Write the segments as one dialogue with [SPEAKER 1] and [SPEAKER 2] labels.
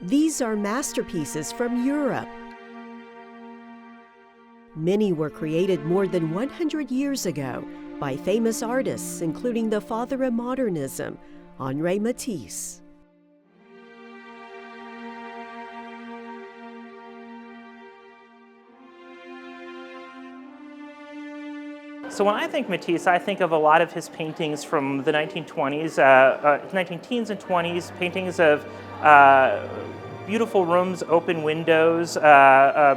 [SPEAKER 1] These are masterpieces from Europe. Many were created more than 100 years ago by famous artists, including the father of modernism, Henri Matisse.
[SPEAKER 2] So when I think Matisse, I think of a lot of his paintings from the 1920s, 19-teens and 20s, paintings of beautiful rooms, open windows,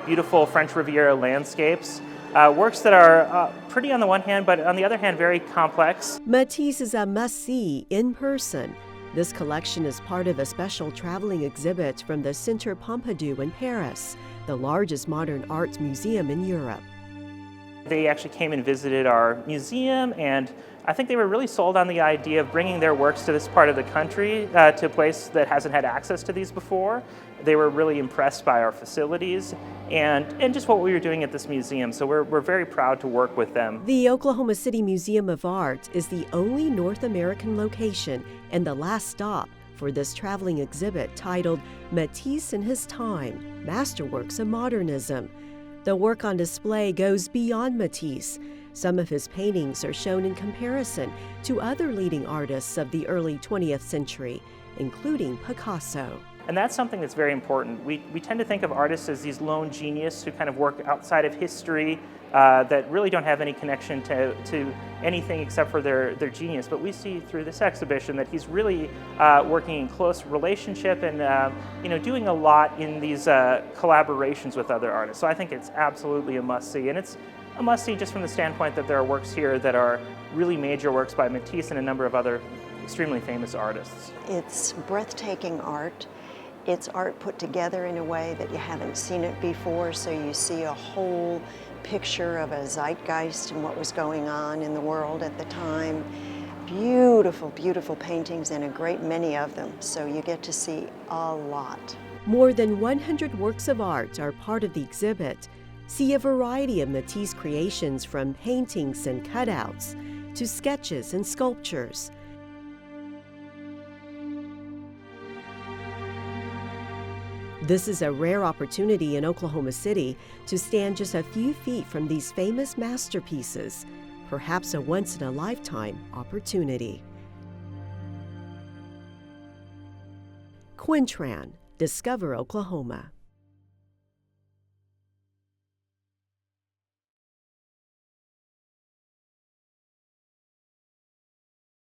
[SPEAKER 2] beautiful French Riviera landscapes, works that are pretty on the one hand, but on the other hand, very complex.
[SPEAKER 1] Matisse is a must-see in person. This collection is part of a special traveling exhibit from the Centre Pompidou in Paris, the largest modern arts museum in Europe.
[SPEAKER 2] They actually came and visited our museum, and I think they were really sold on the idea of bringing their works to this part of the country, to a place that hasn't had access to these before. They were really impressed by our facilities and just what we were doing at this museum, so we're very proud to work with them.
[SPEAKER 1] The Oklahoma City Museum of Art is the only North American location and the last stop for this traveling exhibit titled Matisse and His Time, Masterworks of Modernism. The work on display goes beyond Matisse. Some of his paintings are shown in comparison to other leading artists of the early 20th century, including Picasso.
[SPEAKER 2] And that's something that's very important. We tend to think of artists as these lone geniuses who kind of work outside of history, that really don't have any connection to anything except for their genius. But we see through this exhibition that he's really working in close relationship and doing a lot in these collaborations with other artists. So I think it's absolutely a must-see. And it's a must-see just from the standpoint that there are works here that are really major works by Matisse and a number of other extremely famous artists.
[SPEAKER 3] It's breathtaking art. It's art put together in a way that you haven't seen it before, so you see a whole picture of a zeitgeist and what was going on in the world at the time. Beautiful, beautiful paintings, and a great many of them, so you get to see a lot.
[SPEAKER 1] More than 100 works of art are part of the exhibit. See a variety of Matisse creations, from paintings and cutouts to sketches and sculptures. This is a rare opportunity in Oklahoma City to stand just a few feet from these famous masterpieces, perhaps a once-in-a-lifetime opportunity. Quintran, Discover Oklahoma.